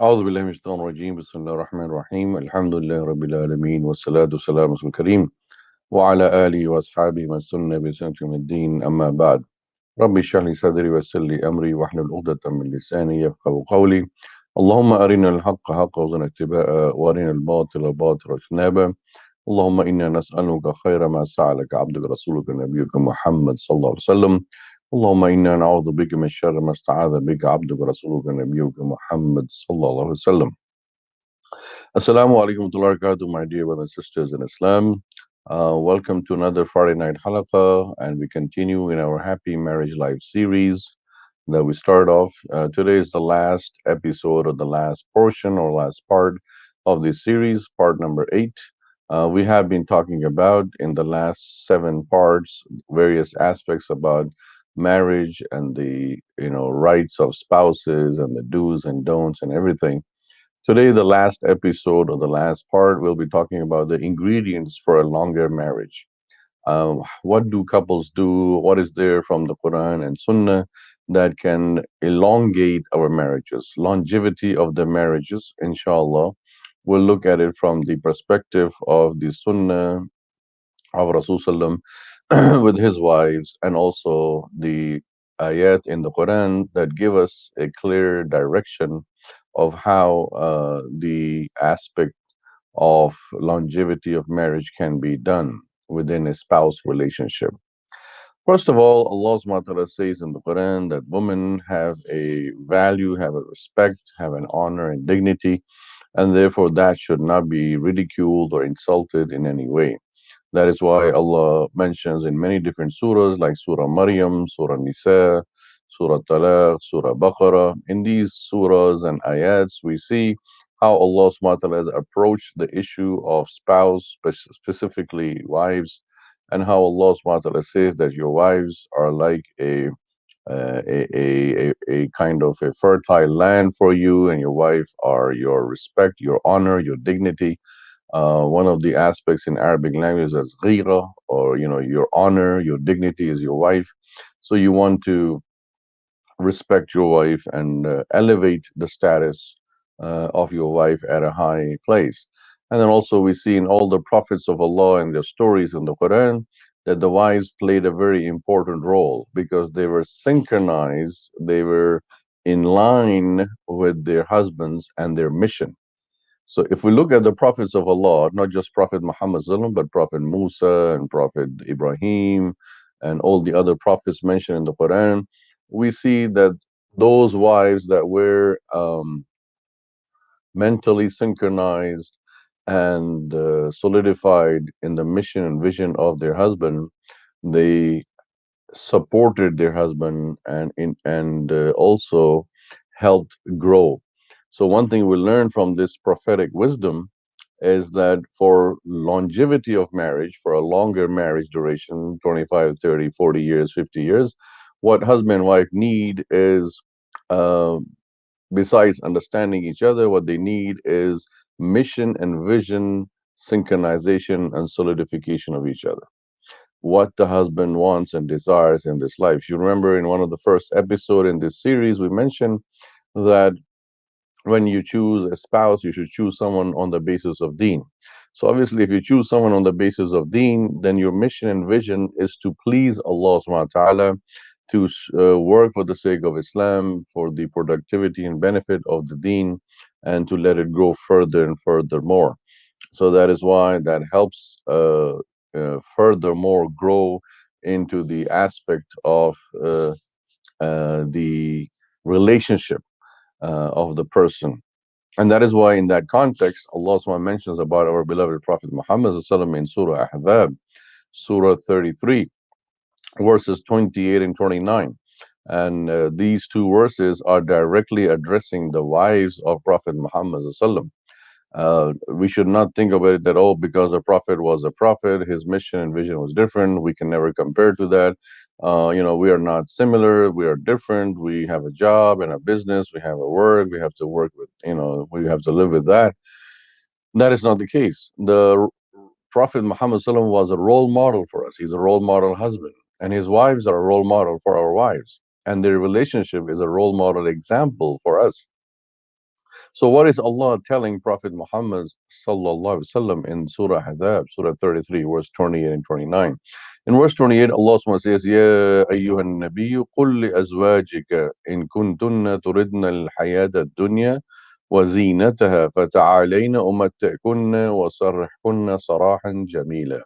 أعوذ بالله من الشيطان الرجيم بسم الله الرحمن الرحيم الحمد لله رب العالمين والصلاة والسلام على رسول الكريم وعلى آله وأصحابه من سن بسنة من الدين أما بعد رب اشرح لي صدري ويسر لي أمري واحلل عقدة من لساني يفقهوا قولي اللهم أرنا الحق حقا وارزقنا اتباعه وأرنا الباطل باطلا واجتنابه اللهم إنا نسألك خير ما سألك عبدك رسولك نبيك محمد صلى الله عليه وسلم اللهم إنا نعوذ بك من شر ما استعاذ بك عبدك رسولك نبيك محمد صلى الله عليه وسلم. Assalamu alaikum wa barakatuh, my dear brothers and sisters in Islam. Welcome to another Friday night halaqah, and we continue in our Happy Marriage Life series that we start off. Today is the last episode or the last portion or last part of this series, part number 8. We have been talking about in the last 7 parts various aspects about marriage and the rights of spouses and the do's and don'ts and everything. Today, the last episode or the last part, we'll be talking about the ingredients for a longer marriage. What do couples do? What is there from the Quran and Sunnah that can elongate our marriages, longevity of the marriages, inshallah. We'll look at it from the perspective of the Sunnah of Rasulullah with his wives and also the ayat in the Quran that give us a clear direction of how the aspect of longevity of marriage can be done within a spouse relationship. First of all, Allah subhanahu wa ta'ala says in the Quran that women have a value, have a respect, have an honor and dignity, and therefore that should not be ridiculed or insulted in any way. That is why Allah mentions in many different surahs like Surah Maryam, Surah Nisa, Surah Talaq, Surah Baqarah. In these surahs and ayats, we see how Allah subhanahu wa ta'ala has approached the issue of spouse, specifically wives, and how Allah subhanahu wa ta'ala says that your wives are like a kind of a fertile land for you, and your wife are your respect, your honor, your dignity. One of the aspects in Arabic language is ghira, or your honor, your dignity is your wife. So you want to respect your wife and elevate the status of your wife at a high place. And then also we see in all the prophets of Allah and their stories in the Quran that the wives played a very important role because they were synchronized, they were in line with their husbands and their mission. So if we look at the prophets of Allah, not just Prophet Muhammad sallam, but Prophet Musa and Prophet Ibrahim and all the other prophets mentioned in the Quran, we see that those wives that were mentally synchronized and solidified in the mission and vision of their husband, they supported their husband and also helped grow. So one thing we learn from this prophetic wisdom is that for longevity of marriage, for a longer marriage duration, 25, 30, 40 years, 50 years, what husband and wife need is, uh, besides understanding each other, what they need is mission and vision, synchronization and solidification of each other. What the husband wants and desires in this life. You remember in one of the first episode in this series, we mentioned that when you choose a spouse, you should choose someone on the basis of deen. So obviously, if you choose someone on the basis of deen, then your mission and vision is to please Allah subhanahu wa ta'ala, to work for the sake of Islam, for the productivity and benefit of the deen, and to let it grow further and furthermore. So that is why that helps furthermore grow into the aspect of the relationship of the person. And that is why, in that context, Allah SWT mentions about our beloved Prophet Muhammad SAW in Surah Ahzab, Surah 33, verses 28 and 29. And these two verses are directly addressing the wives of Prophet Muhammad SAW. We should not think about it that, oh, because a prophet was a prophet, his mission and vision was different. We can never compare to that. We are not similar. We are different. We have a job and a business. We have a work. We have to work with, we have to live with that. That is not the case. The Prophet Muhammad SAW was a role model for us. He's a role model husband. And his wives are a role model for our wives. And their relationship is a role model example for us. So what is Allah telling Prophet Muhammad sallallahu alaihi wasallam in Surah Hadab, Surah 33, verse 28 and 29? In verse 28, Allah subhanahu wa ta'ala says, يا أيها النبي قل لأزواجك إن كنتن تردن الحياة الدنيا وزينتها فتعالين أمتعكن وسرحكن سراحا جميلا.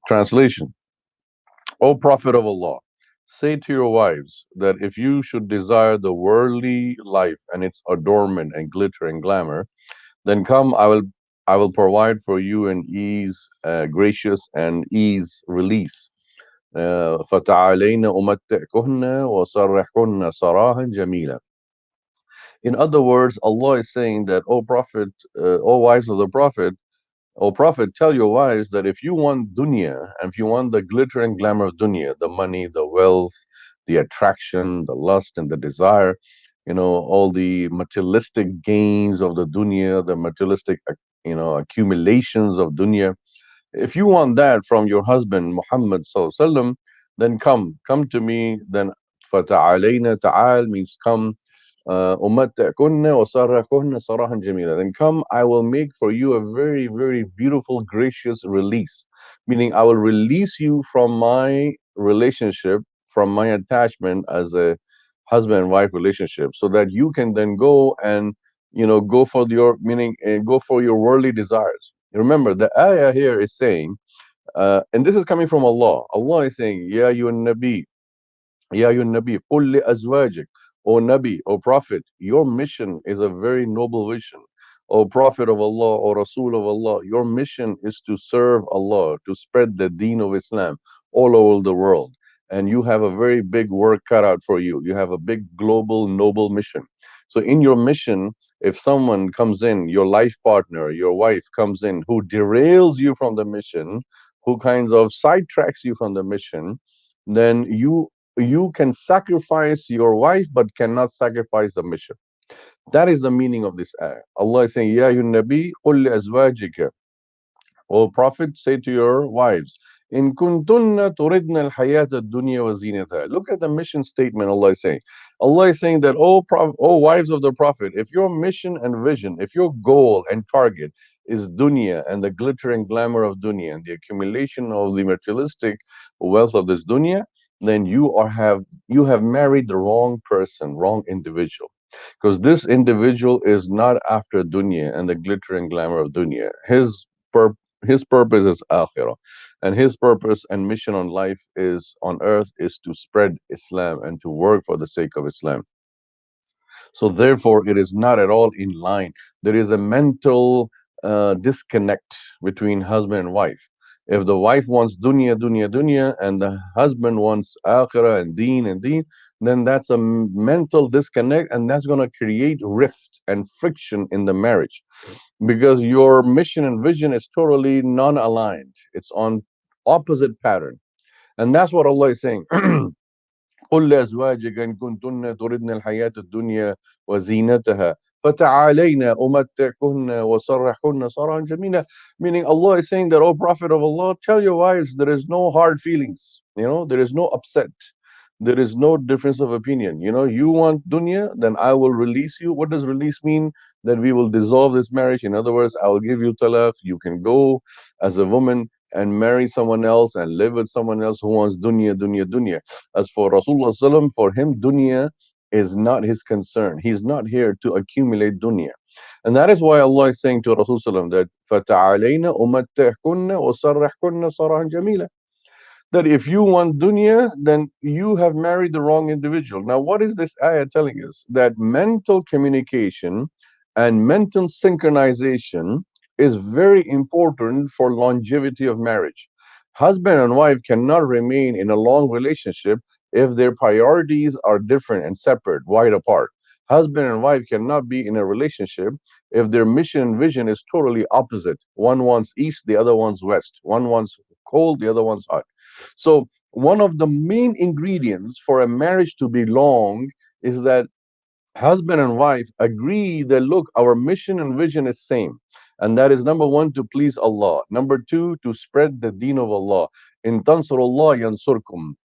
Translation: O Prophet of Allah, say to your wives that if you should desire the worldly life and its adornment and glitter and glamour, then come, I will provide for you an ease, gracious and ease release. فَتَعَالَيْنَ أُمَتِّعْكُنَّ وَسَرِّحْكُنَّ سَرَاحًا جَمِيلًا. In other words, Allah is saying that, O Prophet, O wives of the Prophet, O Prophet, tell your wives that if you want dunya, and if you want the glitter and glamour of dunya, the money, the wealth, the attraction, the lust and the desire, all the materialistic gains of the dunya, the materialistic, accumulations of dunya, if you want that from your husband, Muhammad sallallahu alaihi wasallam, then come to me, then fata'alayna, ta'al means come, أمتعكن وسرحكن سراحا جميلا. Then come, I will make for you a very, very beautiful, gracious release. Meaning, I will release you from my relationship, from my attachment as a husband and wife relationship, so that you can then go and go for your meaning, go for your worldly desires. Remember, the ayah here is saying, and this is coming from Allah. Allah is saying, Ya ayyuhan nabi, Ya ayyuhan nabi, qul li azwajik. O Nabi, O Prophet, your mission is a very noble vision. O Prophet of Allah, O Rasul of Allah, your mission is to serve Allah, to spread the deen of Islam all over the world. And you have a very big work cut out for you. You have a big global noble mission. So in your mission, if someone comes in, your life partner, your wife comes in, who derails you from the mission, who kinds of sidetracks you from the mission, then you can sacrifice your wife but cannot sacrifice the mission. That is the meaning of this ayah. Allah is saying, Ya ayyuhan nabi, qul li azwajika. O Prophet, say to your wives, in kuntunna turidna al-hayat ad-dunya wa zinataha. Look at the mission statement Allah is saying. Allah is saying that, O wives of the Prophet, if your mission and vision, if your goal and target is dunya and the glitter and glamour of dunya and the accumulation of the materialistic wealth of this dunya, then you have married the wrong person, wrong individual. Because this individual is not after dunya and the glitter and glamour of dunya. His purpose is akhirah, and his purpose and mission on life is on earth is to spread Islam and to work for the sake of Islam. So therefore, it is not at all in line. There is a mental disconnect between husband and wife. If the wife wants dunya, dunya, dunya, and the husband wants akhirah and deen, then that's a mental disconnect, and that's going to create rift and friction in the marriage, because your mission and vision is totally non-aligned. It's on opposite pattern. And that's what Allah is saying. قل لأزواجك إن كنتن تردن الحياة الدنيا وزينتها فتعالين أمتعكن وسرحكن سراحا جميلا. Meaning, Allah is saying that, O Prophet of Allah, tell your wives there is no hard feelings. There is no upset. There is no difference of opinion. You want dunya, then I will release you. What does release mean? That we will dissolve this marriage. In other words, I will give you talaq. You can go as a woman and marry someone else and live with someone else who wants dunya, dunya, dunya. As for Rasulullah sallam, for him dunya is not his concern. He's not here to accumulate dunya. And that is why Allah is saying to Rasul sallam that فَتَعَالَيْنَ أُمَتِّعْكُنَّ وَسَرِّحْكُنَّ سَرَاحًا جَمِيلًا. That if you want dunya, then you have married the wrong individual. Now, what is this ayah telling us? That mental communication and mental synchronization is very important for longevity of marriage. Husband and wife cannot remain in a long relationship if their priorities are different and separate, wide apart. Husband and wife cannot be in a relationship if their mission and vision is totally opposite. One wants east, the other wants west. One wants cold, the other one's hot. So one of the main ingredients for a marriage to be long is that husband and wife agree that, look, our mission and vision is same. And that is, number one, to please Allah. Number two, to spread the deen of Allah. In tansurullah yansurkum.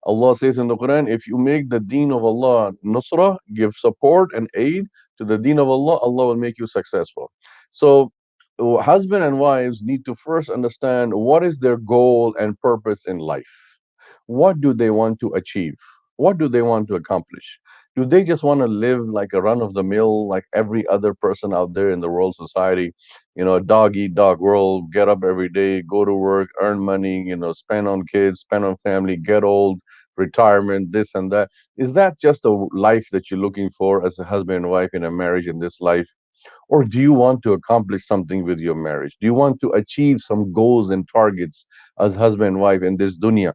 Allah says in the Quran, if you make the deen of Allah nusrah, give support and aid to the deen of Allah, Allah will make you successful. So, husband and wives need to first understand what is their goal and purpose in life. What do they want to achieve? What do they want to accomplish? Do they just want to live like a run of the mill, like every other person out there in the world society? A dog eat dog world, get up every day, go to work, earn money, spend on kids, spend on family, get old, retirement, this and that. Is that just a life that you're looking for as a husband and wife in a marriage in this life? Or do you want to accomplish something with your marriage? Do you want to achieve some goals and targets as husband and wife in this dunya?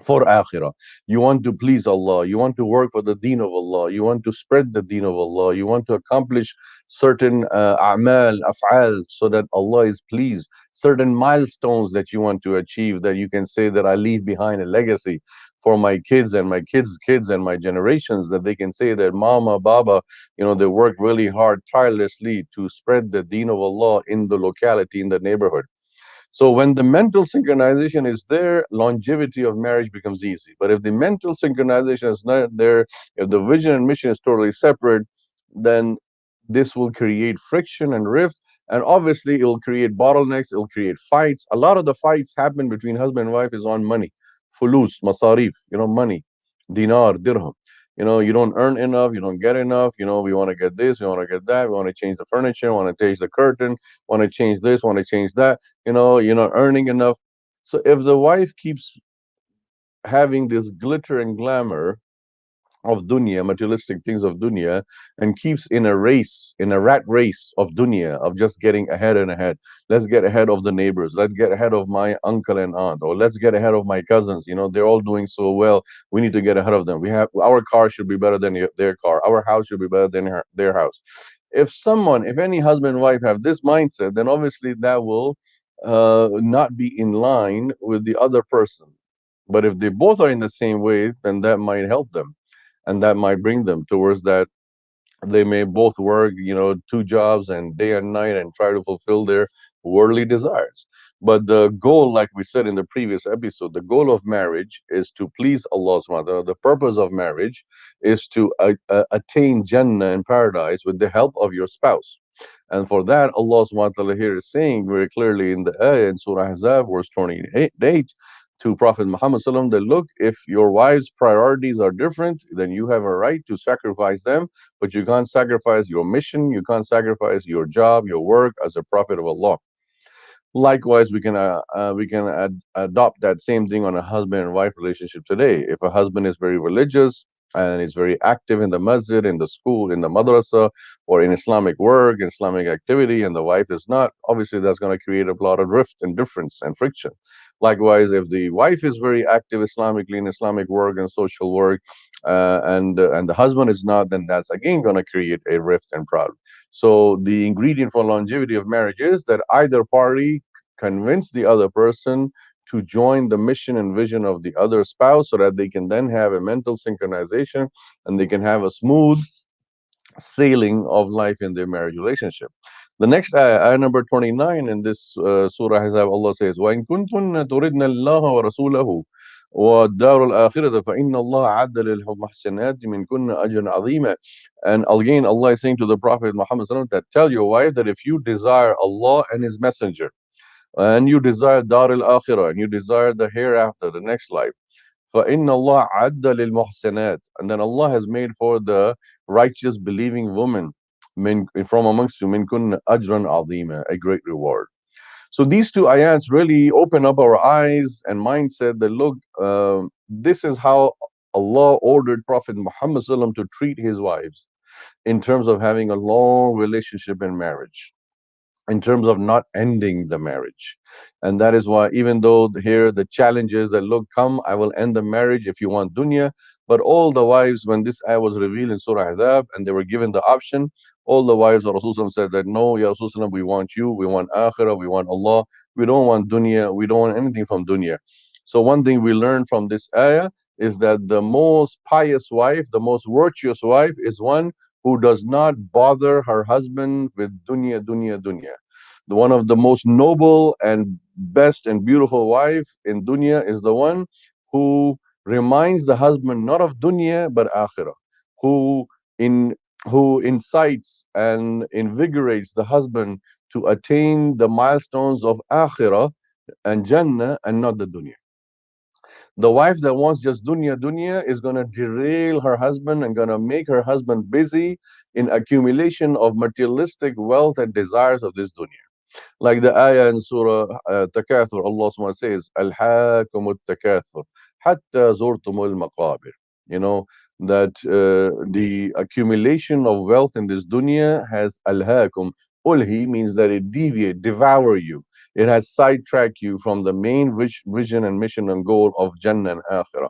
For akhirah. You want to please Allah, you want to work for the deen of Allah, you want to spread the deen of Allah, you want to accomplish certain a'mal, af'al, so that Allah is pleased, certain milestones that you want to achieve, that you can say that I leave behind a legacy for my kids and my kids' kids and my generations, that they can say that mama, baba, they work really hard, tirelessly to spread the deen of Allah in the locality, in the neighborhood. So when the mental synchronization is there, longevity of marriage becomes easy. But if the mental synchronization is not there, if the vision and mission is totally separate, then this will create friction and rift. And obviously, it will create bottlenecks, it will create fights. A lot of the fights happen between husband and wife is on money, fulus, masarif, money, dinar, dirham. You don't earn enough, you don't get enough. We want to get this, we want to get that, we want to change the furniture, want to change the curtain, want to change this, want to change that. You're not earning enough. So if the wife keeps having this glitter and glamour of dunya, materialistic things of dunya, and keeps in a race, in a rat race of dunya, of just getting ahead and ahead. Let's get ahead of the neighbors. Let's get ahead of my uncle and aunt, or let's get ahead of my cousins. They're all doing so well. We need to get ahead of them. Our car should be better than their car. Our house should be better than their house. If any husband and wife have this mindset, then obviously that will not be in line with the other person. But if they both are in the same way, then that might help them, and that might bring them towards that. They may both work, two jobs and day and night, and try to fulfill their worldly desires. But the goal, like we said in the previous episode, the goal of marriage is to please Allah subhanahu wa ta'ala. The purpose of marriage is to attain Jannah and paradise with the help of your spouse. And for that, Allah subhanahu wa ta'ala here is saying very clearly in the ayah in Surah Ahzab, verse 28, to Prophet Muhammad sallam, that look, if your wife's priorities are different, then you have a right to sacrifice them, but you can't sacrifice your mission, you can't sacrifice your job, your work as a prophet of Allah. Likewise, we can adopt that same thing on a husband and wife relationship today. If a husband is very religious and is very active in the masjid, in the school, in the madrasa, or in Islamic work, Islamic activity, and the wife is not, obviously that's going to create a lot of rift and difference and friction. Likewise, if the wife is very active Islamically in Islamic work and social work, and the husband is not, then that's again going to create a rift and problem. So the ingredient for longevity of marriage is that either party convince the other person to join the mission and vision of the other spouse, so that they can then have a mental synchronization and they can have a smooth sailing of life in their marriage relationship. The next ayah number 29 in this surah has Allah says, وَإِن كُنتُنَّ تُرِدْنَ اللَّهَ وَرَسُولَهُ وَالدَّارُ الْآخِرَةَ فَإِنَّ اللَّهَ عَدَّ لِلْمُحْسِنَاتِ مِنْكُنَّ أَجْرًا عَظِيمًا. And again, Allah is saying to the Prophet Muhammad sallallahu alaihi wasallam that tell your wife that if you desire Allah and His Messenger, and you desire Dar al Akhirah, and you desire the hereafter, the next life, فَإِنَّ اللَّهَ عَدَّ لِلْمُحْسِنَاتِ, and then Allah has made for the righteous believing woman from amongst you مِنْكُنَّ أَجْرًا عَظِيمًا, a great reward. So these two ayats really open up our eyes and mindset that look, this is how Allah ordered Prophet Muhammad sallam to treat his wives in terms of having a long relationship in marriage, in terms of not ending the marriage. And that is why, even though here the challenge is that, look, come, I will end the marriage if you want dunya. But all the wives, when this ayah was revealed in Surah Ahzab and they were given the option, all the wives of Rasulullah said that, no, Ya Rasulullah, we want you, we want akhirah, we want Allah, we don't want dunya, we don't want anything from dunya. So one thing we learn from this ayah is that the most pious wife, the most virtuous wife, is one who does not bother her husband with dunya, dunya, dunya. One of the most noble and best and beautiful wife in dunya is the one who reminds the husband not of dunya but akhirah, who in who incites and invigorates the husband to attain the milestones of akhirah and jannah and not the dunya. The wife that wants just dunya is going to derail her husband and going to make her husband busy in accumulation of materialistic wealth and desires of this dunya. Like the ayah in Surah Takathur, Allah subhanahu wa ta'ala says, Al-hakum takathur hatta zurtumul maqabir. You know, that the accumulation of wealth in this dunya has al-hakum. Ulhi means that it deviate, devour you. It has sidetracked you from the main vision and mission and goal of Jannah and Akhirah.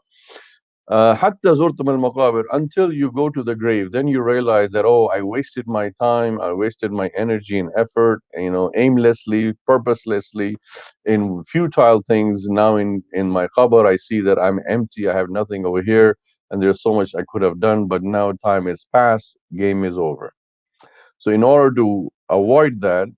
حتى زرتم المقابر, until you go to the grave, then you realize that, oh, I wasted my time, I wasted my energy and effort, you know, aimlessly, purposelessly, in futile things. Now in my qabr, I see that I'm empty, I have nothing over here, and there's so much I could have done, but now time is past, game is over. So in order to avoid that,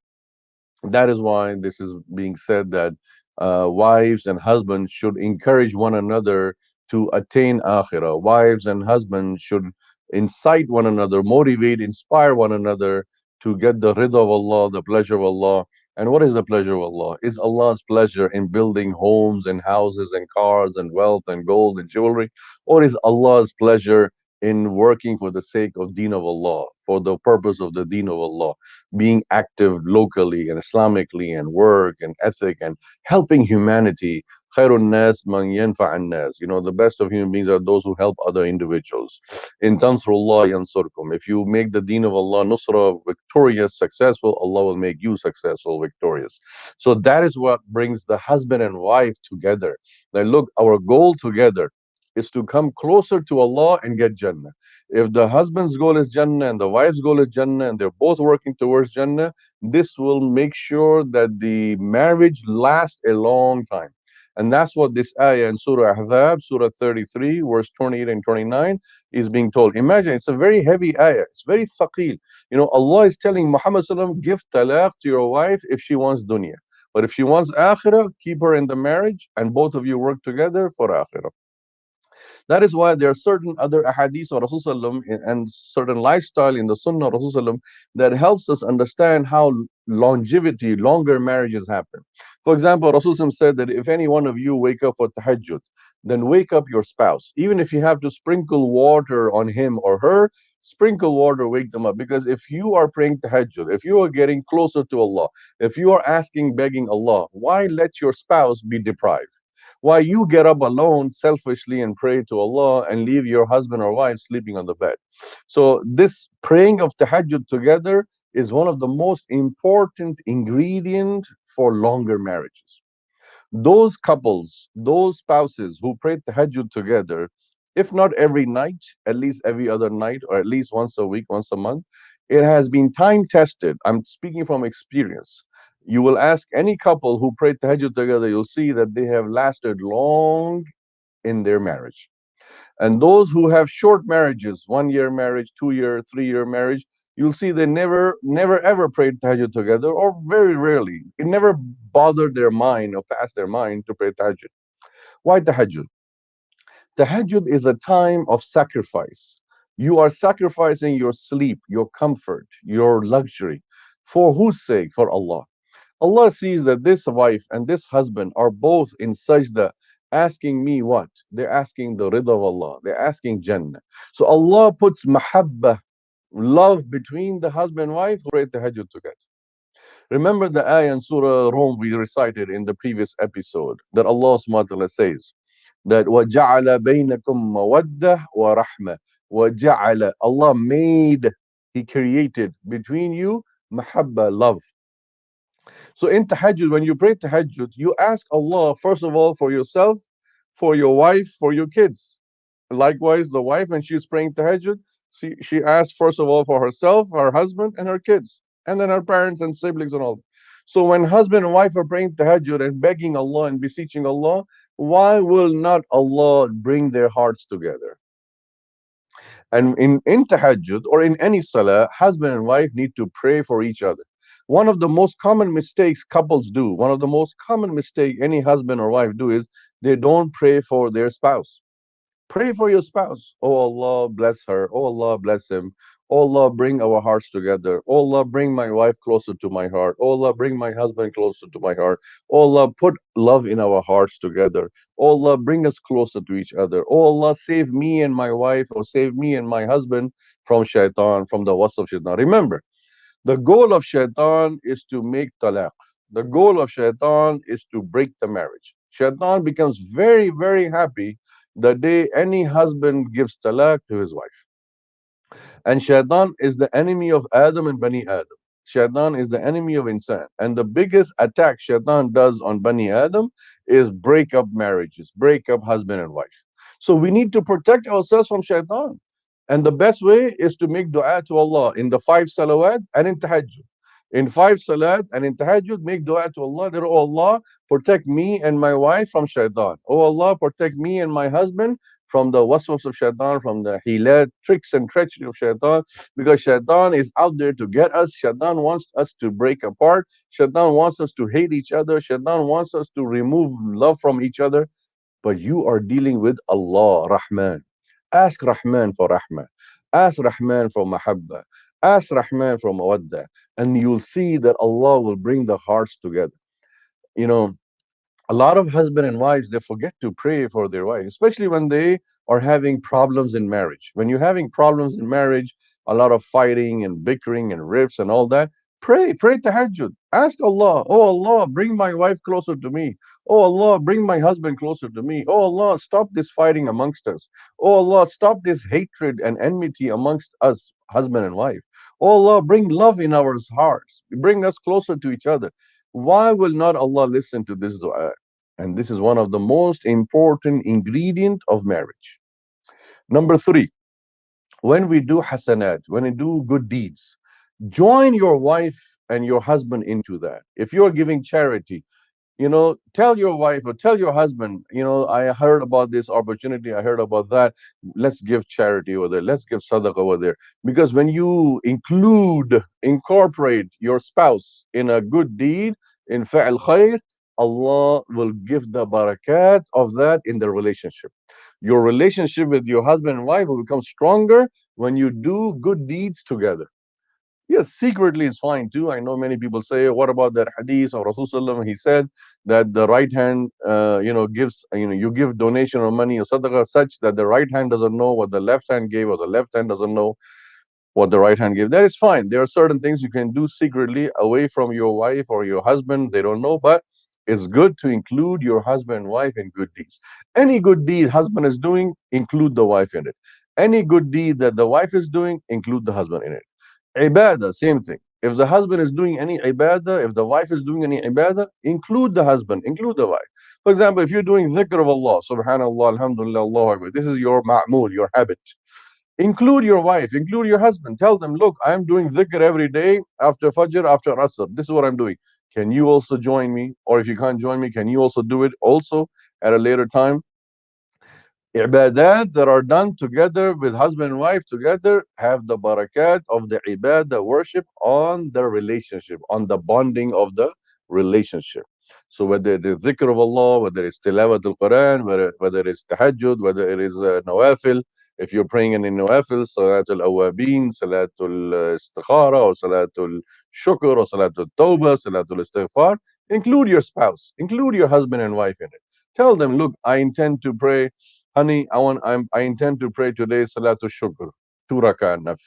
that is why this is being said that wives and husbands should encourage one another to attain akhirah. Wives and husbands should incite one another, motivate, inspire one another to get the ridha of Allah, the pleasure of Allah. And what is the pleasure of Allah? Is Allah's pleasure in building homes and houses and cars and wealth and gold and jewelry? Or is Allah's pleasure in working for the sake of deen of Allah, for the purpose of the deen of Allah? Being active locally and Islamically and work and ethic and helping humanity. Khairun nas man yanfa'an nas. You know, the best of human beings are those who help other individuals. In Tansurullah yansurkum. If you make the deen of Allah nusra victorious, successful, Allah will make you successful, victorious. So that is what brings the husband and wife together. That look, our goal together is to come closer to Allah and get Jannah. If the husband's goal is Jannah and the wife's goal is Jannah and they're both working towards Jannah, this will make sure that the marriage lasts a long time. And that's what this ayah in Surah Ahzab, Surah 33, verse 28 and 29 is being told. Imagine, it's a very heavy ayah. It's very thaqeel. You know, Allah is telling Muhammad sallallahu alaihi wasallam, give talaq to your wife if she wants dunya. But if she wants akhirah, keep her in the marriage and both of you work together for akhirah. That is why there are certain other ahadith of Rasulullah and certain lifestyle in the Sunnah of Rasulullah that helps us understand how longevity, longer marriages happen. For example, Rasulullah said that if any one of you wake up for tahajjud, then wake up your spouse. Even if you have to sprinkle water on him or her, sprinkle water, wake them up. Because if you are praying tahajjud, if you are getting closer to Allah, if you are asking, begging Allah, why let your spouse be deprived? Why you get up alone selfishly and pray to Allah and leave your husband or wife sleeping on the bed? So this praying of tahajjud together is one of the most important ingredient for longer marriages. Those couples, those spouses who pray tahajjud together, if not every night, at least every other night, or at least once a week, once a month, it has been time tested. I'm speaking from experience. You will ask any couple who prayed tahajjud together, you'll see that they have lasted long in their marriage. And those who have short marriages, 1 year marriage, 2 year, 3 year marriage, you'll see they never ever prayed tahajjud together, or very rarely. It never bothered their mind or passed their mind to pray tahajjud. Why tahajjud? Tahajjud is a time of sacrifice. You are sacrificing your sleep, your comfort, your luxury. For whose sake? For Allah. Allah sees that this wife and this husband are both in sajda, asking me what? They're asking the ridha of Allah. They're asking Jannah. So Allah puts mahabbah, love between the husband and wife who pray tahajjud together. Remember the ayah in Surah Rum we recited in the previous episode that Allah subhanahu wa ta'ala says that وَجَعَلَ بَيْنَكُمْ مَوَدَّةً وَرَحْمَةً. وَجَعَلَ, Allah made, He created between you mahabbah, love. So in tahajjud, when you pray tahajjud, you ask Allah, first of all, for yourself, for your wife, for your kids. Likewise, the wife, when she's praying tahajjud, she asks first of all for herself, her husband, and her kids, and then her parents and siblings and all. So when husband and wife are praying tahajjud and begging Allah and beseeching Allah, why will not Allah bring their hearts together? And in tahajjud or in any salah, husband and wife need to pray for each other. One of the most common mistakes couples do, one of the most common mistake any husband or wife do is they don't pray for their spouse. Pray for your spouse. Oh Allah, bless her. Oh Allah, bless him. Oh Allah, bring our hearts together. Oh Allah, bring my wife closer to my heart. Oh Allah, bring my husband closer to my heart. Oh Allah, put love in our hearts together. Oh Allah, bring us closer to each other. Oh Allah, save me and my wife, or save me and my husband from shaitan, from the was of shaitan. Remember, the goal of shaitan is to make talaq. The goal of shaitan is to break the marriage. Shaitan becomes very, very happy the day any husband gives talaq to his wife. And Shaitan is the enemy of Adam and Bani Adam. Shaitan is the enemy of insan. And the biggest attack Shaitan does on Bani Adam is break up marriages, break up husband and wife. So we need to protect ourselves from Shaitan. And the best way is to make dua to Allah in the 5 salawat and in tahajjud. In 5 salat and in tahajjud, make dua to Allah that, oh Allah, protect me and my wife from shaitan. Oh Allah, protect me and my husband from the waswas of shaitan, from the hilat, tricks and treachery of shaitan, because shaitan is out there to get us. Shaitan wants us to break apart. Shaitan wants us to hate each other. Shaitan wants us to remove love from each other. But you are dealing with Allah, Rahman. Ask Rahman for Rahmah. Ask Rahman for Mahabba. Ask Rahman for Mawadda. And you'll see that Allah will bring the hearts together. You know, a lot of husband and wives, they forget to pray for their wives, especially when they are having problems in marriage. When you're having problems in marriage, a lot of fighting and bickering and rifts and all that, pray tahajjud. Ask Allah, oh Allah, bring my wife closer to me. Oh Allah, bring my husband closer to me. Oh Allah, stop this fighting amongst us. Oh Allah, stop this hatred and enmity amongst us, husband and wife. Oh Allah, bring love in our hearts. Bring us closer to each other. Why will not Allah listen to this dua? And this is one of the most important ingredient of marriage. Number three, when we do hasanat, when we do good deeds, join your wife and your husband into that. If you're giving charity, tell your wife or tell your husband, I heard about this opportunity, I heard about that. Let's give charity over there. Let's give sadaqah over there. Because when you incorporate your spouse in a good deed, in fa'al khair, Allah will give the barakat of that in the relationship. Your relationship with your husband and wife will become stronger when you do good deeds together. Yes, secretly is fine too. I know many people say, what about that hadith of Rasulullah? He said that the right hand, gives, you give donation or money or sadaqah such that the right hand doesn't know what the left hand gave, or the left hand doesn't know what the right hand gave. That is fine. There are certain things you can do secretly away from your wife or your husband. They don't know, but it's good to include your husband and wife in good deeds. Any good deed husband is doing, include the wife in it. Any good deed that the wife is doing, include the husband in it. Ibadah, same thing. If the husband is doing any ibadah, if the wife is doing any ibadah, include the husband, include the wife. For example, if you're doing dhikr of Allah, subhanallah, alhamdulillah, Allahu Akbar, this is your ma'mul, your habit. Include your wife, include your husband. Tell them, look, I'm doing dhikr every day after Fajr, after Asr. This is what I'm doing. Can you also join me? Or if you can't join me, can you also do it also at a later time? Ibadat that are done together with husband and wife together have the barakat of the ibadah worship on the relationship, on the bonding of the relationship. So whether it is dhikr of Allah, whether it's tilawat al-Quran, whether it's tahajjud, whether it is nawafil, if you're praying in nawafil, salatul awabin, salatul istikhara, or salatul shukr, or salatul tawbah, salatul istighfar, include your spouse, include your husband and wife in it. Tell them, look, I intend to pray. Honey, I intend to pray today Salatul Shukr, 2 rak'ah nafil.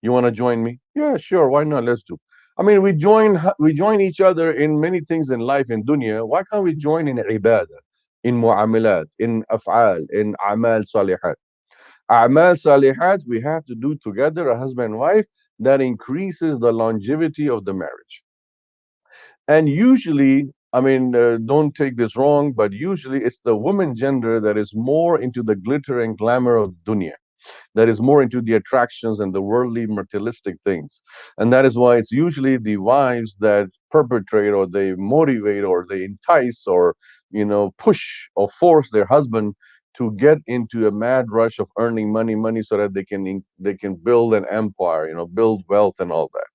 You want to join me? Yeah, sure. Why not? Let's do. I mean, we join each other in many things in life in dunya. Why can't we join in ibadah, in mu'amalat, in af'al, in a'mal salihat? A'mal salihat we have to do together, a husband and wife, that increases the longevity of the marriage. And usually, I mean, don't take this wrong, but usually it's the woman gender that is more into the glitter and glamour of dunya, that is more into the attractions and the worldly materialistic things. And that is why it's usually the wives that perpetrate, or they motivate, or they entice, or push or force their husband to get into a mad rush of earning money, so that they can build an empire, build wealth and all that.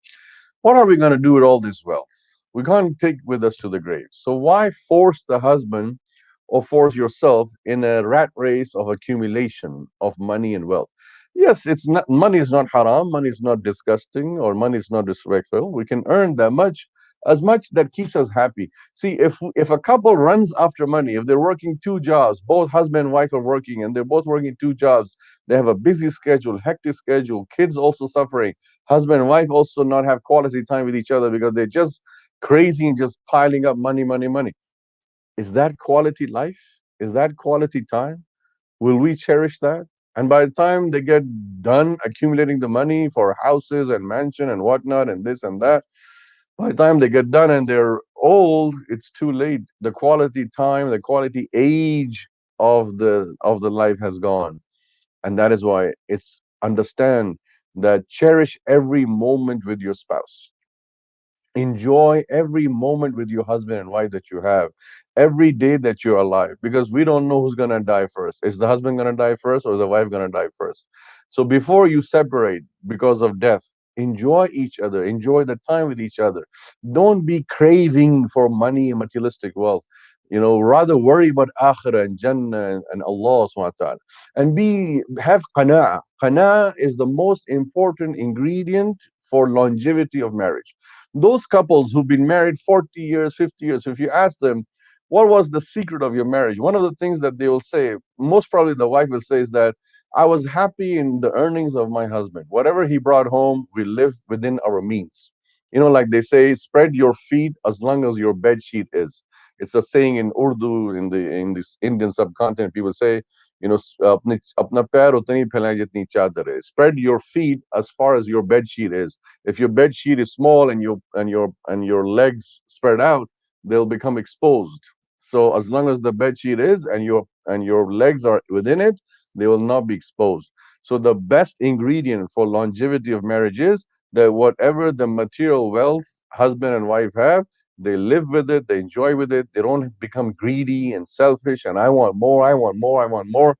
What are we going to do with all this wealth? We can't take with us to the grave. So why force the husband or force yourself in a rat race of accumulation of money and wealth. Yes, it's not, money is not haram, money is not disgusting, or money is not disrespectful. We can earn that much, as much that keeps us happy. See, if a couple runs after money, if they're working two jobs, both husband and wife are working, and they're both working two jobs, they have a busy schedule, hectic schedule, kids also suffering, husband and wife also not have quality time with each other because they're just crazy and just piling up money, money, money. Is that quality life? Is that quality time? Will we cherish that? And by the time they get done accumulating the money for houses and mansion and whatnot and this and that, by the time they get done and they're old, it's too late. The quality time, the quality age of the life has gone. And that is why it's understand that cherish every moment with your spouse. Enjoy every moment with your husband and wife that you have, every day that you're alive, because we don't know who's going to die first. Is the husband going to die first or the wife going to die first? So before you separate because of death, enjoy each other, enjoy the time with each other. Don't be craving for money and materialistic wealth. Rather worry about akhirah and jannah and Allah subhanahu wa ta'ala. And have qana'a. Qana'a is the most important ingredient for longevity of marriage. Those couples who've been married 40 years, 50 years, if you ask them, what was the secret of your marriage? One of the things that they will say, most probably the wife will say, is that I was happy in the earnings of my husband. Whatever he brought home, we lived within our means. Like they say, spread your feet as long as your bed sheet is. It's a saying in Urdu, in this Indian subcontinent. People say, apna pair utni phailai jitni chadar hai. Spread your feet as far as your bed sheet is. If your bed sheet is small and your legs spread out, they'll become exposed. So as long as the bed sheet is and your legs are within it, they will not be exposed. So the best ingredient for longevity of marriage is that whatever the material wealth husband and wife have, they live with it, they enjoy with it, they don't become greedy and selfish and I want more, I want more, I want more,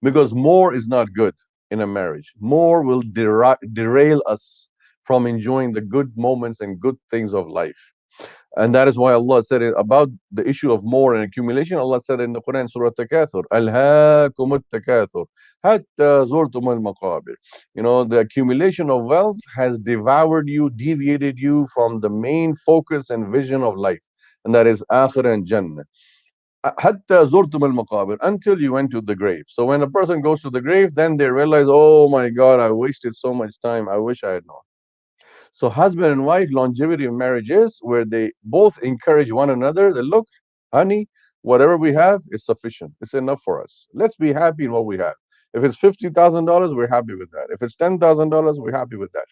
because more is not good in a marriage. More will derail us from enjoying the good moments and good things of life. And that is why Allah said it about the issue of more and accumulation. Allah said in the Quran, Surah Takathur, Alhaakum takathur hatta zurtum al-maqabir. The accumulation of wealth has devoured you, deviated you from the main focus and vision of life, and that is akhirah and jannah. Hatta zurtum al-maqabir, until you went to the grave. So when a person goes to the grave, then they realize, oh my God, I wasted so much time. I wish I had known. So husband and wife, longevity of marriage is where they both encourage one another. That look, honey, whatever we have is sufficient. It's enough for us. Let's be happy in what we have. If it's $50,000, we're happy with that. If it's $10,000, we're happy with that.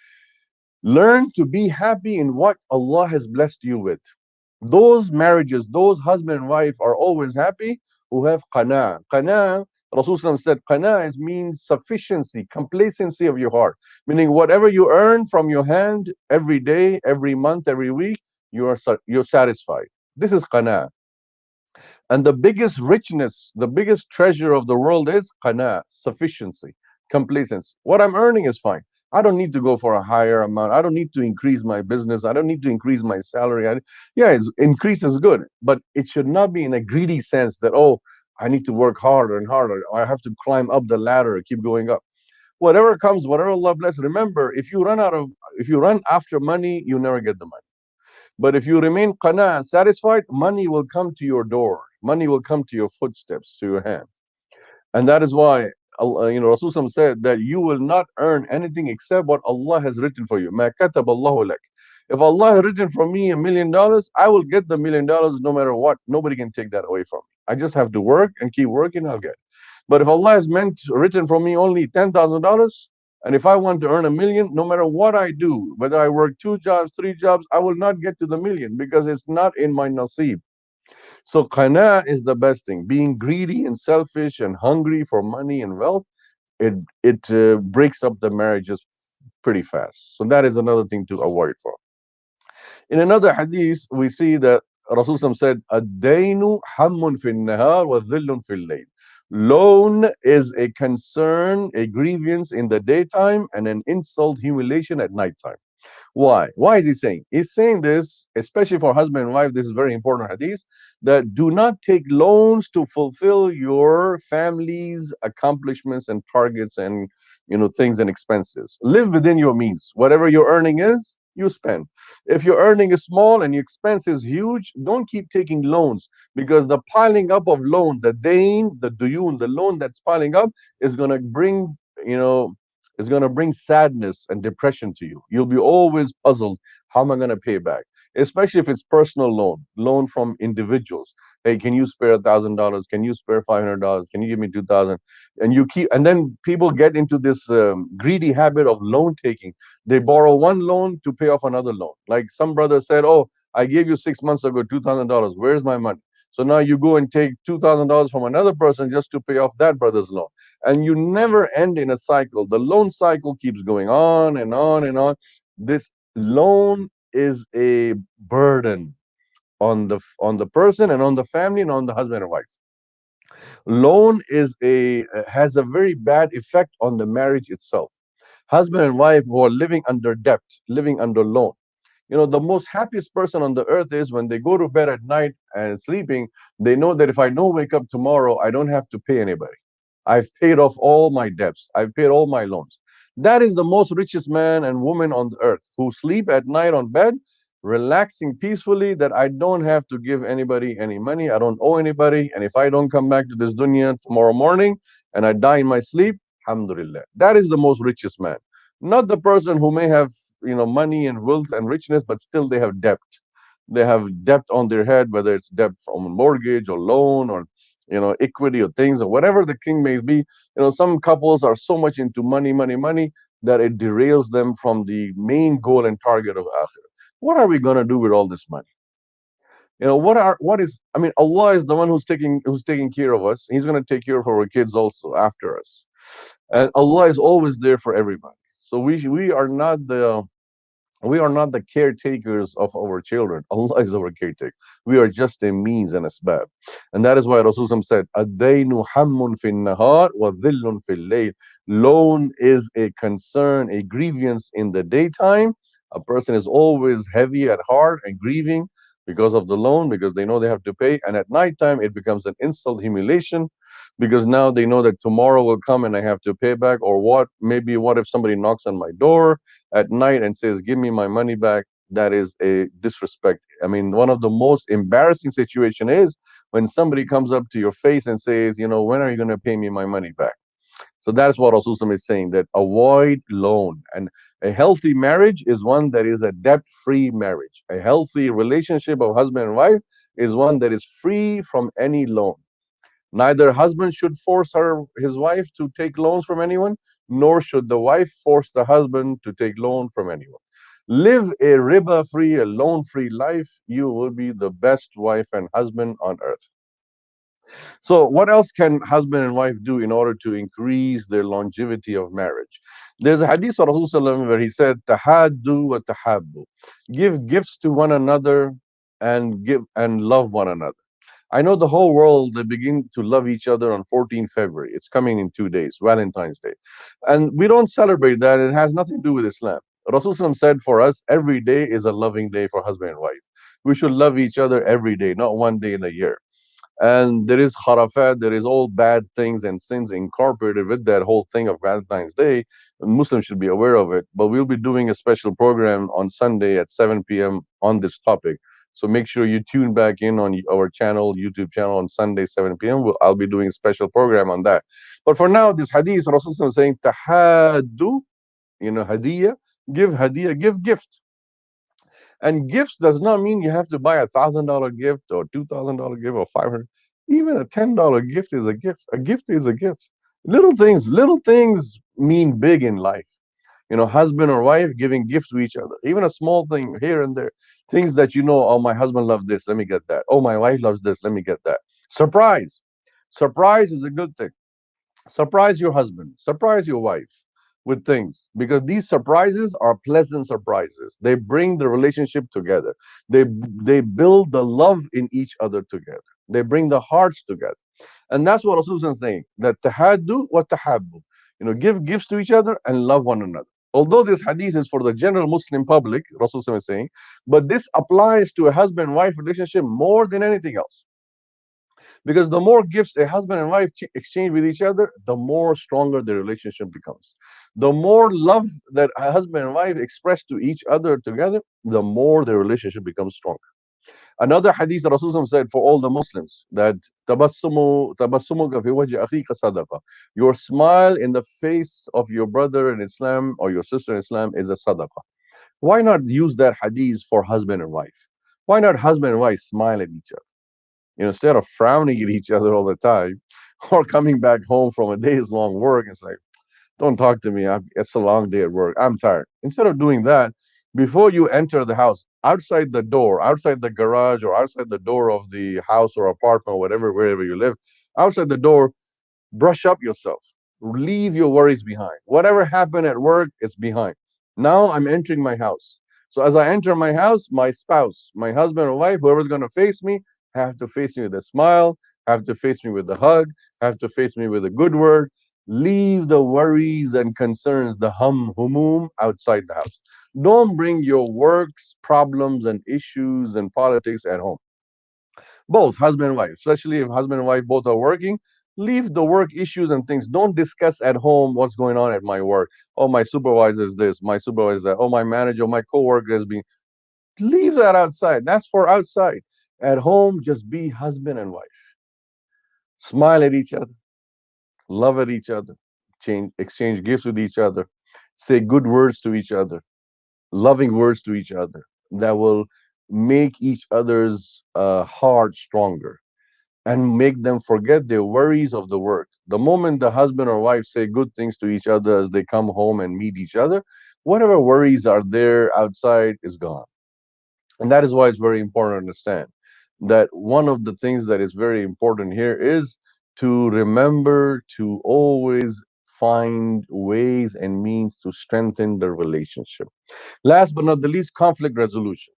Learn to be happy in what Allah has blessed you with. Those marriages, those husband and wife are always happy who have qana. Qana, Rasulullah said, qana means sufficiency, complacency of your heart. Meaning whatever you earn from your hand every day, every month, every week, you're satisfied. This is qana. And the biggest richness, the biggest treasure of the world is qana, sufficiency, complacency. What I'm earning is fine. I don't need to go for a higher amount. I don't need to increase my business. I don't need to increase my salary. Increase is good, but it should not be in a greedy sense that, oh, I need to work harder and harder. I have to climb up the ladder, keep going up. Whatever comes, whatever Allah bless. Remember, if you run after money, you never get the money. But if you remain qana, satisfied, money will come to your door. Money will come to your footsteps, to your hand. And that is why Rasulullah said that you will not earn anything except what Allah has written for you. Ma katab Allahu lak. If Allah has written for me $1,000,000, I will get the $1,000,000 no matter what. Nobody can take that away from me. I just have to work and keep working, I'll get. But if Allah has written for me only $10,000, and if I want to earn 1,000,000, no matter what I do, whether I work 2 jobs, 3 jobs, I will not get to the million because it's not in my nasib. So qana is the best thing. Being greedy and selfish and hungry for money and wealth, it breaks up the marriages pretty fast. So that is another thing to avoid for. In another hadith, we see that Rasulullah said, "Ad-dainu hammun fil nahar wa dhillun fil layl." Loan is a concern, a grievance in the daytime, and an insult, humiliation at nighttime. Why? Why is he saying? He's saying this, especially for husband and wife. This is very important hadith, that do not take loans to fulfill your family's accomplishments and targets and things and expenses. Live within your means. Whatever your earning is, you spend. If your earning is small and your expense is huge, don't keep taking loans, because the piling up of loan, the dain, the duyun, the loan that's piling up is going to bring you know is going to bring sadness and depression to you. You'll be always puzzled, how am I going to pay back? Especially if it's personal loan from individuals. Hey, can you spare $1,000? Can you spare $500? Can you give me 2,000? And then people get into this greedy habit of loan taking. They borrow one loan to pay off another loan. Like some brother said, "Oh, I gave you 6 months ago $2,000. Where's my money?" So now you go and take $2,000 from another person just to pay off that brother's loan, and you never end in a cycle. The loan cycle keeps going on and on and on. This loan is a burden on the person and on the family and on the husband and wife. Loan is a has a very bad effect on the marriage itself. Husband and wife who are living under debt, living under loan, the most happiest person on the earth is when they go to bed at night and sleeping, they know that if I don't wake up tomorrow, I don't have to pay anybody. I've paid off all my debts. I've paid all my loans. That is the most richest man and woman on the earth, who sleep at night on bed, relaxing peacefully, that I don't have to give anybody any money. I don't owe anybody. And if I don't come back to this dunya tomorrow morning and I die in my sleep, alhamdulillah. That is the most richest man. Not the person who may have money and wealth and richness, but still they have debt. They have debt on their head, whether it's debt from a mortgage or loan or equity or things or whatever the king may be. Some couples are so much into money, money, money, that it derails them from the main goal and target of akhirah. What are we going to do with all this money? I mean, Allah is the one who's taking care of us. He's going to take care of our kids also after us, and Allah is always there for everybody. So we are not the caretakers of our children. Allah is our caretaker. We are just a means and asbab. And that is why Rasulullah said, "Ad-daynu hammun fin nahar wa dhillun fil layl." Loan is a concern, a grievance in the daytime. A person is always heavy at heart and grieving because of the loan, because they know they have to pay. And at nighttime, it becomes an insult, humiliation, because now they know that tomorrow will come and I have to pay back. Or what if somebody knocks on my door at night and says, "Give me my money back"? That is a disrespect. I mean, one of the most embarrassing situation is when somebody comes up to your face and says, "When are you going to pay me my money back?" So that's what Rasulullah is saying, that avoid loan. And a healthy marriage is one that is a debt-free marriage. A healthy relationship of husband and wife is one that is free from any loan. Neither husband should force his wife to take loans from anyone, nor should the wife force the husband to take loan from anyone. Live a riba-free, a loan-free life. You will be the best wife and husband on earth. So, what else can husband and wife do in order to increase their longevity of marriage? There's a hadith of Rasulullah where he said, "Tahaddu wa tahabbu." Give gifts to one another and give and love one another. I know the whole world, they begin to love each other on 14th February. It's coming in 2 days, Valentine's Day. And we don't celebrate that. It has nothing to do with Islam. Rasulullah said for us, every day is a loving day for husband and wife. We should love each other every day, not one day in a year. And there is kharafat, there is all bad things and sins incorporated with that whole thing of Valentine's Day. Muslims should be aware of it. But we'll be doing a special program on Sunday at 7 p.m. on this topic. So make sure you tune back in on our channel, YouTube channel, on Sunday, 7 p.m. I'll be doing a special program on that. But for now, this hadith, Rasulullah is saying, "Tahaddu," hadiyah, give gift. And gifts does not mean you have to buy $1,000 gift or $2,000 gift or 500. Even a $10 gift is a gift. A gift is a gift. Little things mean big in life. Husband or wife giving gifts to each other. Even a small thing here and there. Things that oh, my husband loves this, let me get that. Oh, my wife loves this, let me get that. Surprise. Surprise is a good thing. Surprise your husband, surprise your wife with things, because these surprises are pleasant surprises. They bring the relationship together. They build the love in each other together. They bring the hearts together. And that's what Rasulullah is saying, that tahaddu wa tahabbu. Give gifts to each other and love one another. Although this hadith is for the general Muslim public, Rasul is saying, but this applies to a husband-wife relationship more than anything else. Because the more gifts a husband and wife exchange with each other, the more stronger the relationship becomes. The more love that a husband and wife express to each other together, the more the relationship becomes stronger. Another hadith, Rasulullah said for all the Muslims that tabassumuka fi wajhi akhika sadaqa. Your smile in the face of your brother in Islam or your sister in Islam is a sadaqah. Why not use that hadith for husband and wife? Why not husband and wife smile at each other? Instead of frowning at each other all the time, or coming back home from a day's long work, it's like, don't talk to me. It's a long day at work. I'm tired. Instead of doing that, before you enter the house, outside the door, outside the garage, or outside the door of the house or apartment, or whatever, wherever you live, outside the door, brush up yourself. Leave your worries behind. Whatever happened at work is behind. Now I'm entering my house. So as I enter my house, my spouse, my husband or wife, whoever's going to face me, have to face me with a smile, have to face me with a hug, have to face me with a good word. Leave the worries and concerns, the humum outside the house. Don't bring your works, problems, and issues and politics at home. Both husband and wife, especially if husband and wife both are working, leave the work issues and things. Don't discuss at home what's going on at my work. Oh, my supervisor is this, my supervisor is that. Oh, my manager, my coworker is being. Leave that outside. That's for outside. At home, just be husband and wife. Smile at each other, love at each other, exchange gifts with each other, say good words to each other, loving words to each other that will make each other's heart stronger and make them forget their worries of the work. The moment the husband or wife say good things to each other as they come home and meet each other, whatever worries are there outside is gone. And that is why it's very important to understand that one of the things that is very important here is to remember to always find ways and means to strengthen the relationship. Last but not the least, conflict resolution.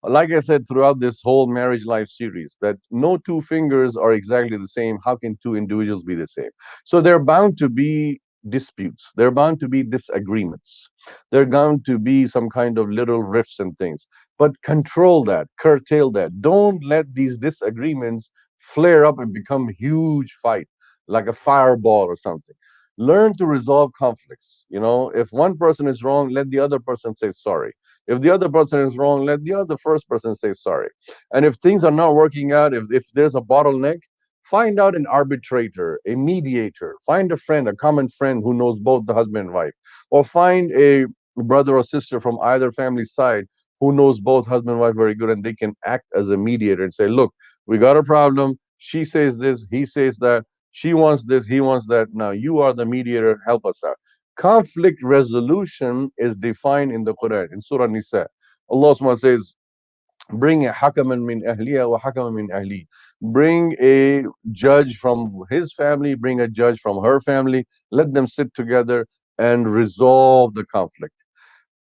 Like I said throughout this whole marriage life series, that no two fingers are exactly the same. How can two individuals be the same? So there are bound to be disputes. There are bound to be disagreements. There are bound to be some kind of little rifts and things. But control that, curtail that. Don't let these disagreements flare up and become huge fight, like a fireball or something. Learn to resolve conflicts. If one person is wrong, let the other person say sorry. If the other person is wrong, let the other first person say sorry. And if things are not working out, if there's a bottleneck, find out an arbitrator, a mediator, find a friend, a common friend who knows both the husband and wife, or find a brother or sister from either family side who knows both husband and wife very good, and they can act as a mediator and say, look, we got a problem. She says this, he says that. She wants this, he wants that. Now you are the mediator, help us out. Conflict resolution is defined in the Quran, in Surah Nisa. Allah SWT says, bring a hakaman min ahliya wa hakaman min ahli. Bring a judge from his family, bring a judge from her family. Let them sit together and resolve the conflict.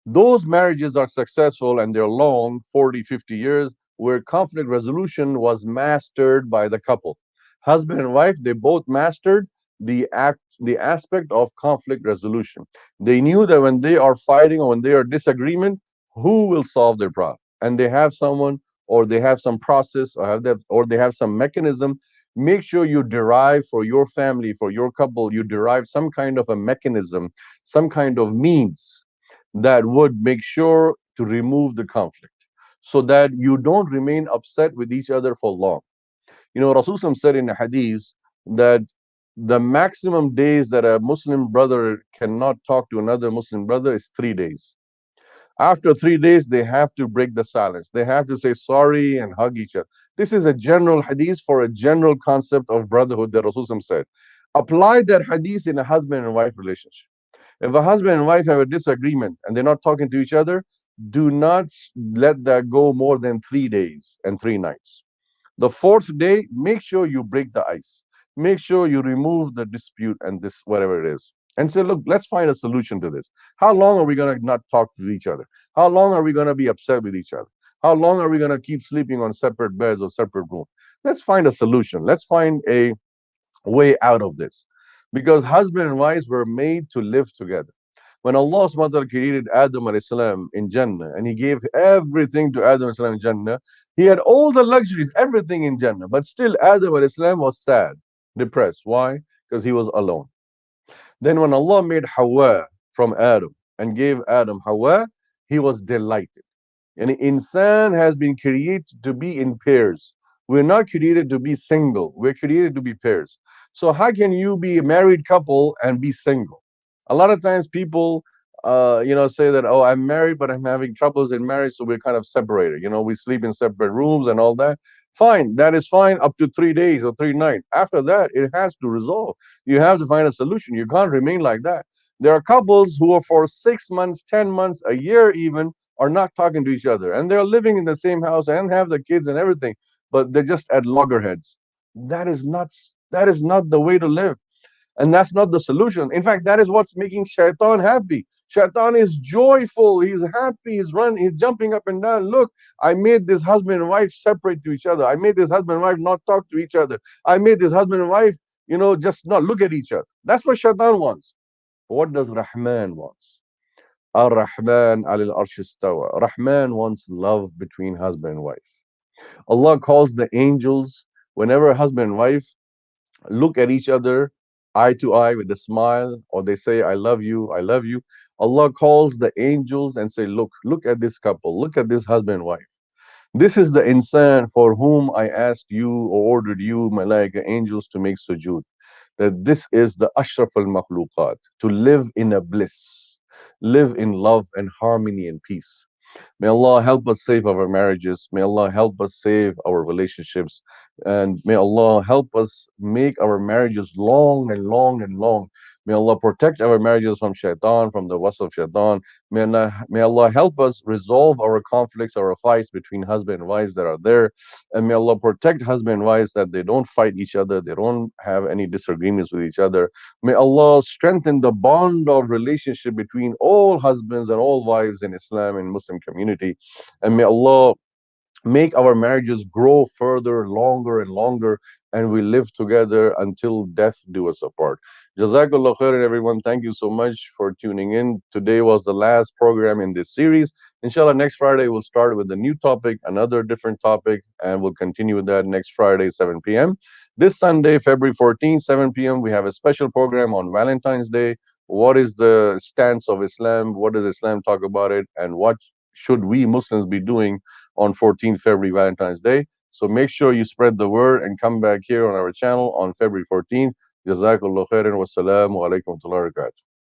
Those marriages are successful and they're long, 40, 50 years, where conflict resolution was mastered by the couple. Husband and wife, they both mastered the aspect of conflict resolution. They knew that when they are fighting or when they are disagreement, who will solve their problem? And they have someone, or they have some process, or they have some mechanism. Make sure you derive for your family, for your couple, you derive some kind of a mechanism, some kind of means that would make sure to remove the conflict so that you don't remain upset with each other for long. Rasulullah said in a hadith that the maximum days that a Muslim brother cannot talk to another Muslim brother is 3 days. After 3 days, they have to break the silence. They have to say sorry and hug each other. This is a general hadith for a general concept of brotherhood that Rasulullah said. Apply that hadith in a husband and wife relationship. If a husband and wife have a disagreement and they're not talking to each other, do not let that go more than 3 days and 3 nights. The fourth day, make sure you break the ice. Make sure you remove the dispute and this, whatever it is. And say, look, let's find a solution to this. How long are we going to not talk to each other? How long are we going to be upset with each other? How long are we going to keep sleeping on separate beds or separate rooms? Let's find a solution. Let's find a way out of this. Because husband and wives were made to live together. When Allah subhanahu wa ta'ala created Adam alayhi salam in Jannah, and He gave everything to Adam alayhi salam in Jannah, He had all the luxuries, everything in Jannah, but still Adam alayhi salam was sad, depressed. Why? Because he was alone. Then when Allah made Hawa from Adam and gave Adam Hawa, he was delighted. And insan has been created to be in pairs. We're not created to be single. We're created to be pairs. So how can you be a married couple and be single? A lot of times people, say that, oh, I'm married, but I'm having troubles in marriage, so we're kind of separated. We sleep in separate rooms and all that. Fine, that is fine up to 3 days or 3 nights. After that, it has to resolve. You have to find a solution. You can't remain like that. There are couples who are for 6 months, 10 months, a year even, are not talking to each other, and they're living in the same house and have the kids and everything, but they're just at loggerheads. That is not the way to live, and that's not the solution. In fact, that is what's making shaitan happy. Shaitan is joyful, he's happy, he's jumping up and down. Look, I made this husband and wife separate to each other. I made this husband and wife not talk to each other. I made this husband and wife, just not look at each other. That's what shaitan wants. What does Rahman wants? Ar-Rahman alil arsh istawa. Rahman wants love between husband and wife. Allah calls the angels whenever husband and wife look at each other eye to eye with a smile, or they say, I love you, I love you. Allah calls the angels and say, look at this couple, look at this husband and wife. This is the insan for whom I asked you or ordered you, malaika, angels, to make sujood. That this is the ashraf al makhluqat, to live in a bliss, live in love and harmony and peace. May Allah help us save our marriages. May Allah help us save our relationships. And may Allah help us make our marriages long and long and long. May Allah protect our marriages from shaitan, from the was of shaitan. May Allah help us resolve our conflicts, our fights between husband and wives that are there. And may Allah protect husband and wives that they don't fight each other, they don't have any disagreements with each other. May Allah strengthen the bond of relationship between all husbands and all wives in Islam and Muslim community. And may Allah make our marriages grow further, longer and longer, and we live together until death do us apart. Jazakallah khairan, everyone. Thank you so much for tuning in. Today was the last program in this series. Inshallah, next Friday we'll start with a new topic, another different topic, and we'll continue with that next Friday, 7 p.m. This Sunday, February 14th, 7 p.m., we have a special program on Valentine's Day. What is the stance of Islam? What does Islam talk about it? And what should we Muslims be doing on 14th February, Valentine's Day? So make sure you spread the word and come back here on our channel on February 14th. Jazakallah khairan. Wassalamu alaikum wa rahmatullahi wa barakatuh.